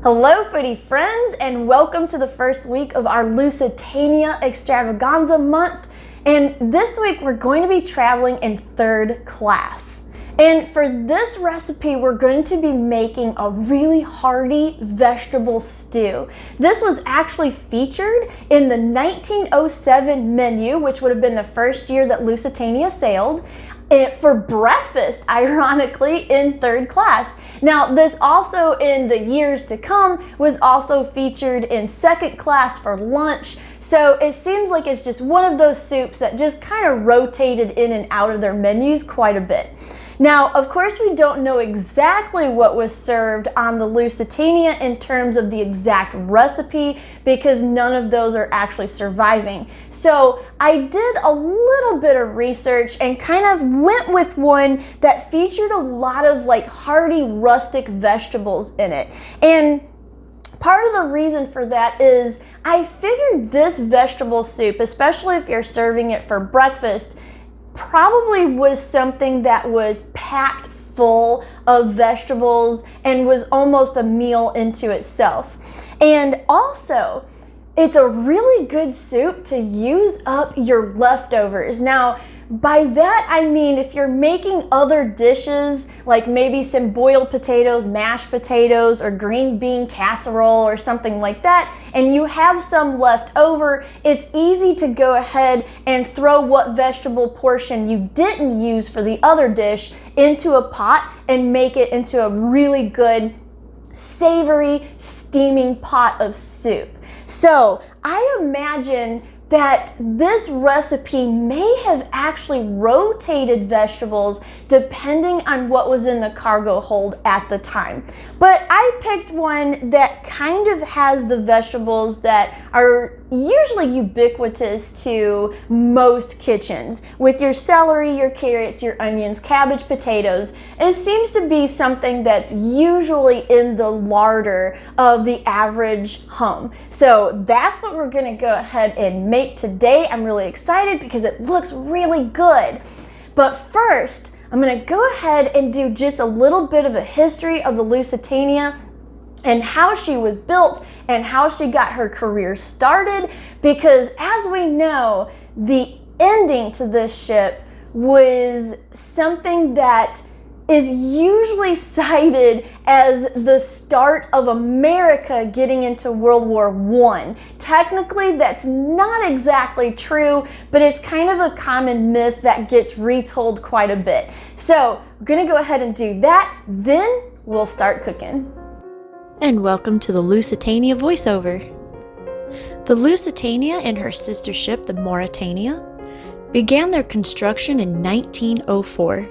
Hello foodie friends, and welcome to the first week of our Lusitania extravaganza month. And this week we're going to be traveling in third class. And for this recipe, we're going to be making a really hearty vegetable stew. This was actually featured in the 1907 menu, which would have been the first year that Lusitania sailed, for breakfast, ironically, in third class. Now, this also in the years to come was also featured in second class for lunch. So it seems like it's just one of those soups that just kind of rotated in and out of their menus quite a bit. Now, of course, we don't know exactly what was served on the Lusitania in terms of the exact recipe because none of those are actually surviving. So I did a little bit of research and kind of went with one that featured a lot of like hearty rustic vegetables in it. And part of the reason for that is I figured this vegetable soup, especially if you're serving it for breakfast, probably was something that was packed full of vegetables and was almost a meal into itself. And also, it's a really good soup to use up your leftovers. Now, by that I mean if you're making other dishes, like maybe some boiled potatoes, mashed potatoes, or green bean casserole or something like that, and you have some left over, it's easy to go ahead and throw what vegetable portion you didn't use for the other dish into a pot and make it into a really good, savory, steaming pot of soup. So I imagine that this recipe may have actually rotated vegetables depending on what was in the cargo hold at the time. But I picked one that kind of has the vegetables that are usually ubiquitous to most kitchens, with your celery, your carrots, your onions, cabbage, potatoes. It seems to be something that's usually in the larder of the average home. So that's what we're gonna go ahead and make today. I'm really excited because it looks really good. But first, I'm gonna go ahead and do just a little bit of a history of the Lusitania and how she was built and how she got her career started, because as we know, the ending to this ship was something that is usually cited as the start of America getting into World War I. Technically, that's not exactly true, but it's kind of a common myth that gets retold quite a bit. So we're gonna go ahead and do that, then we'll start cooking. And welcome to the Lusitania voiceover. The Lusitania and her sister ship, the Mauretania, began their construction in 1904.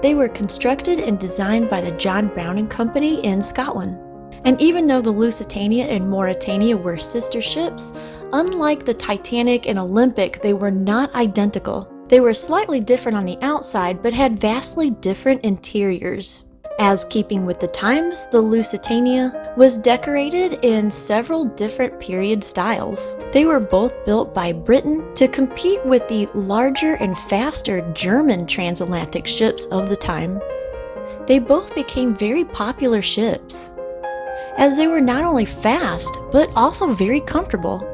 They were constructed and designed by the John Brown & Company in Scotland. And even though the Lusitania and Mauretania were sister ships, unlike the Titanic and Olympic, they were not identical. They were slightly different on the outside, but had vastly different interiors. As keeping with the times, the Lusitania was decorated in several different period styles. They were both built by Britain to compete with the larger and faster German transatlantic ships of the time. They both became very popular ships, as they were not only fast, but also very comfortable.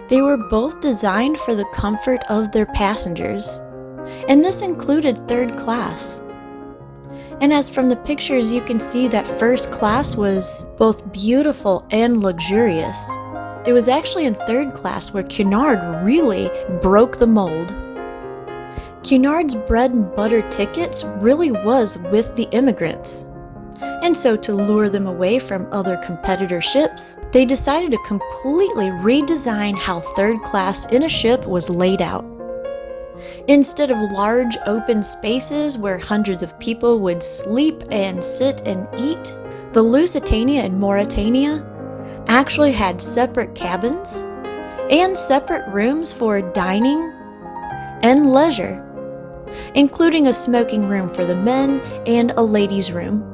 They were both designed for the comfort of their passengers, and this included third class. And as from the pictures, you can see that first class was both beautiful and luxurious. It was actually in third class where Cunard really broke the mold. Cunard's bread and butter tickets really was with the immigrants. And so to lure them away from other competitor ships, they decided to completely redesign how third class in a ship was laid out. Instead of large open spaces where hundreds of people would sleep and sit and eat, the Lusitania and Mauretania actually had separate cabins and separate rooms for dining and leisure, including a smoking room for the men and a ladies' room.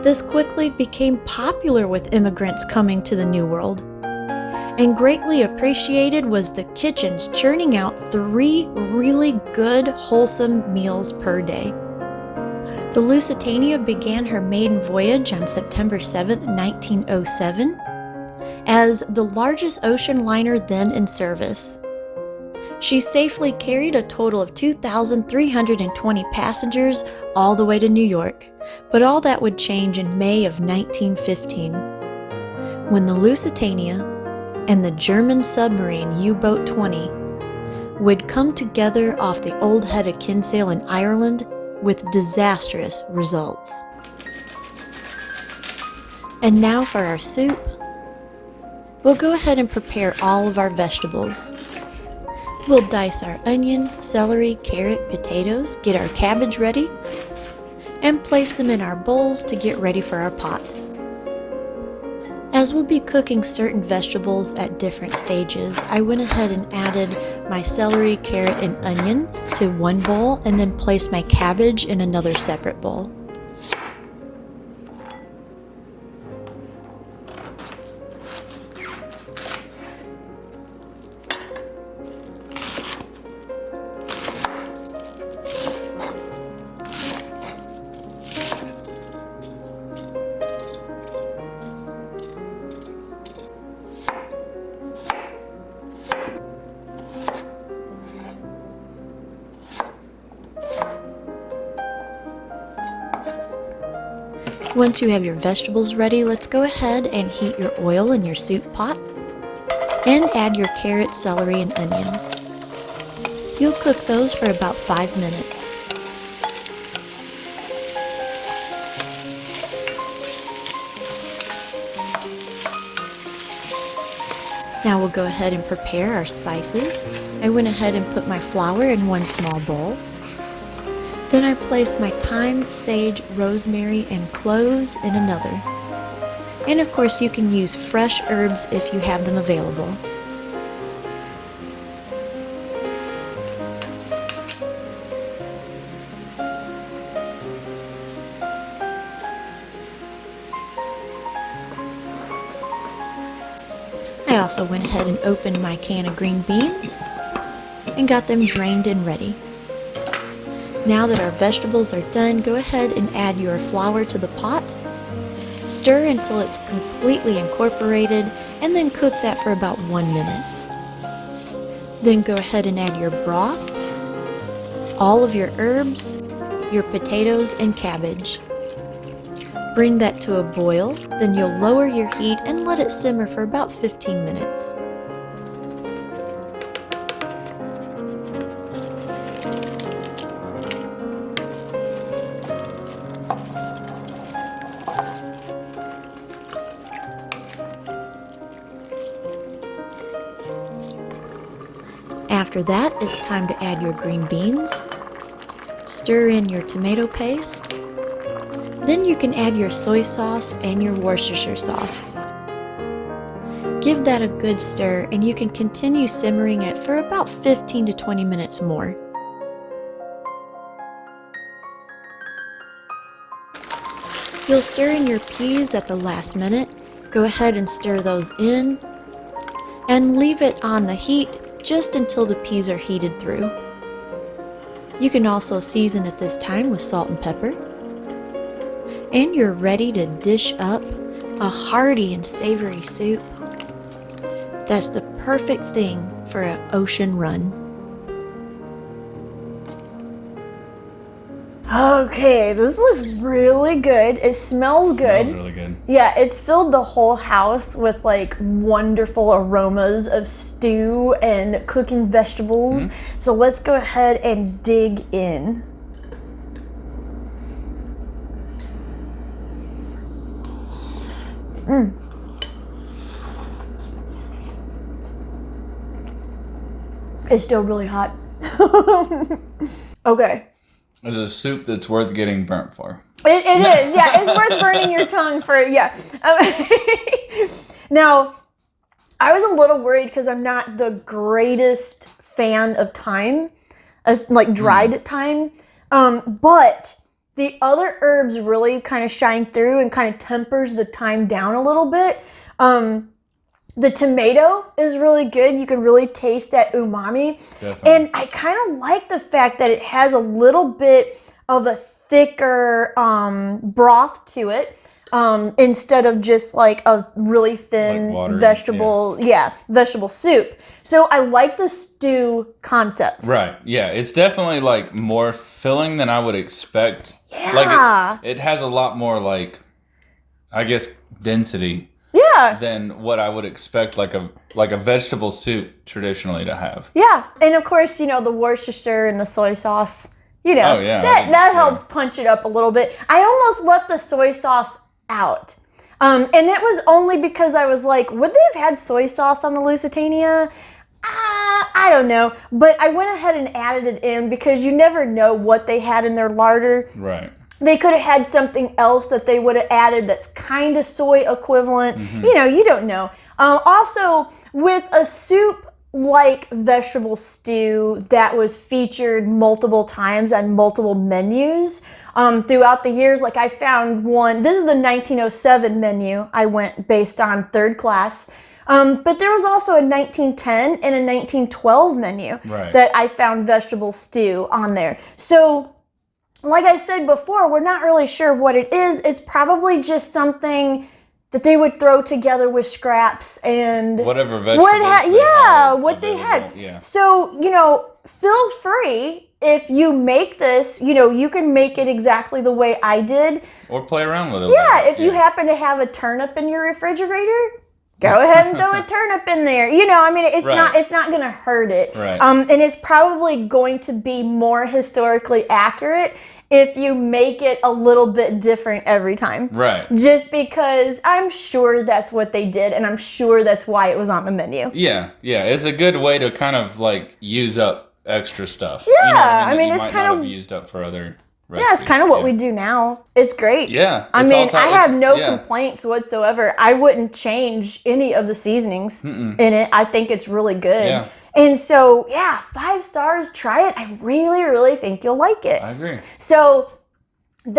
This quickly became popular with immigrants coming to the New World. And greatly appreciated was the kitchens churning out 3 really good, wholesome meals per day. The The Lusitania began her maiden voyage on September 7, 1907, as the largest ocean liner then in service. She safely carried a total of 2,320 passengers all the way to New York, but all that would change in May of 1915, when the Lusitania and the German submarine U-boat 20 would come together off the old head of Kinsale in Ireland with disastrous results. And now for our soup. We'll go ahead and prepare all of our vegetables. We'll dice our onion, celery, carrot, potatoes, get our cabbage ready, and place them in our bowls to get ready for our pot. As we'll be cooking certain vegetables at different stages, I went ahead and added my celery, carrot, and onion to one bowl and then placed my cabbage in another separate bowl. Once you have your vegetables ready, let's go ahead and heat your oil in your soup pot and add your carrot, celery, and onion. You'll cook those for about 5 minutes. Now we'll go ahead and prepare our spices. I went ahead and put my flour in one small bowl. Then I placed my thyme, sage, rosemary, and cloves in another. And of course you can use fresh herbs if you have them available. I also went ahead and opened my can of green beans and got them drained and ready. Now that our vegetables are done, go ahead and add your flour to the pot. Stir until it's completely incorporated and then cook that for about 1 minute. Then go ahead and add your broth, all of your herbs, your potatoes and cabbage. Bring that to a boil, then you'll lower your heat and let it simmer for about 15 minutes. After that, it's time to add your green beans. Stir in your tomato paste. Then you can add your soy sauce and your Worcestershire sauce. Give that a good stir and you can continue simmering it for about 15 to 20 minutes more. You'll stir in your peas at the last minute. Go ahead and stir those in and leave it on the heat just until the peas are heated through. You can also season at this time with salt and pepper. And you're ready to dish up a hearty and savory soup. That's the perfect thing for an ocean run. Okay, this looks really good. It smells good. Smells really good. Yeah, it's filled the whole house with like wonderful aromas of stew and cooking vegetables. So let's go ahead and dig in. It's still really hot. Okay. It's a soup that's worth getting burnt for. It is, yeah. It's worth burning your tongue for, yeah. Now, I was a little worried because I'm not the greatest fan of thyme, as like dried thyme. But the other herbs really kind of shine through and kind of tempers the thyme down a little bit. The tomato is really good. You can really taste that umami. Definitely. And I kind of like the fact that it has a little bit of a thicker broth to it. Instead of just like a really thin Like watery, vegetable soup. So I like the stew concept. Right. Yeah. It's definitely like more filling than I would expect. Yeah. Like it has a lot more like, I guess, density. Yeah. Than what I would expect like a vegetable soup traditionally to have. Yeah. And of course, the Worcestershire and the soy sauce, Oh, yeah. that helps punch it up a little bit. I almost left the soy sauce out. And it was only because I was like, would they have had soy sauce on the Lusitania? I don't know. But I went ahead and added it in because you never know what they had in their larder. Right. They could have had something else that they would have added that's kind of soy equivalent. Mm-hmm. You don't know. Also, with a soup like vegetable stew that was featured multiple times on multiple menus throughout the years, like I found one, this is the 1907 menu I went based on third class. But there was also a 1910 and a 1912 menu that I found vegetable stew on there. So, like I said before, we're not really sure what it is. It's probably just something that they would throw together with scraps and whatever vegetables they had. Yeah. So, feel free if you make this, you can make it exactly the way I did. Or play around with it. Yeah, if you happen to have a turnip in your refrigerator, go ahead and throw a turnip in there. It's not going to hurt it. Right. And it's probably going to be more historically accurate if you make it a little bit different every time. Right. Just because I'm sure that's what they did, and I'm sure that's why it was on the menu. Yeah. It's a good way to kind of like use up extra stuff. Yeah, it's kind of used up for other recipes. Yeah, it's kind of what we do now. It's great. Yeah. I have no complaints whatsoever. I wouldn't change any of the seasonings in it. I think it's really good. Yeah. And so, 5 stars. Try it. I really, really think you'll like it. I agree. So I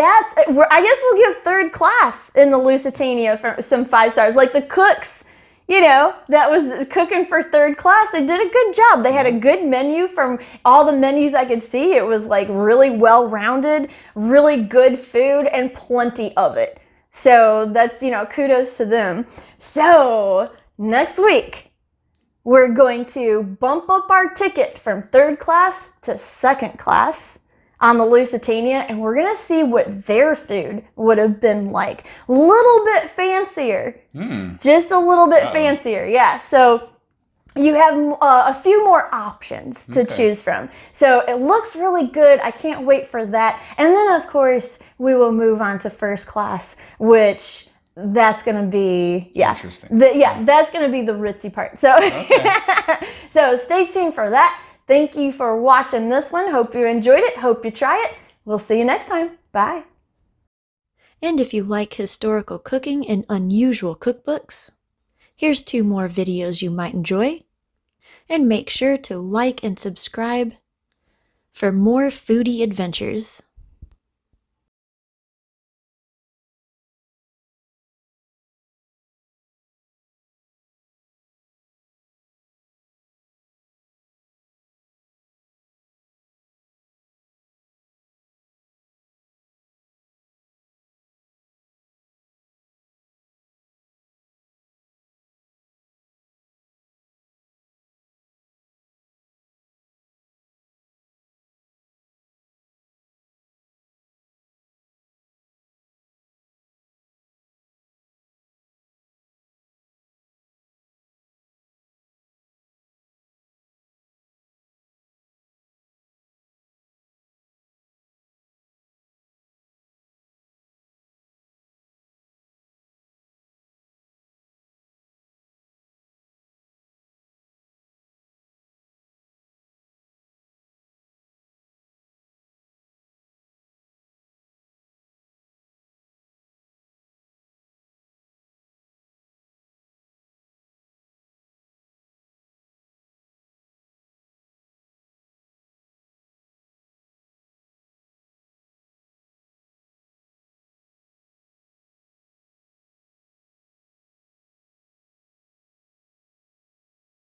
guess we'll give third class in the Lusitania for some 5 stars. Like the cooks, that was cooking for third class. They did a good job. They had a good menu from all the menus I could see. It was like really well-rounded, really good food, and plenty of it. So that's, kudos to them. So next week, we're going to bump up our ticket from third class to second class on the Lusitania, and we're going to see what their food would have been like. A little bit fancier. Just a little bit fancier, yeah. So you have a few more options to choose from. So it looks really good. I can't wait for that. And then, of course, we will move on to first class, which that's going to be, interesting. That's going to be the ritzy part. So, so stay tuned for that. Thank you for watching this one. Hope you enjoyed it. Hope you try it. We'll see you next time. Bye. And if you like historical cooking and unusual cookbooks, here's 2 more videos you might enjoy. And make sure to like and subscribe for more foodie adventures.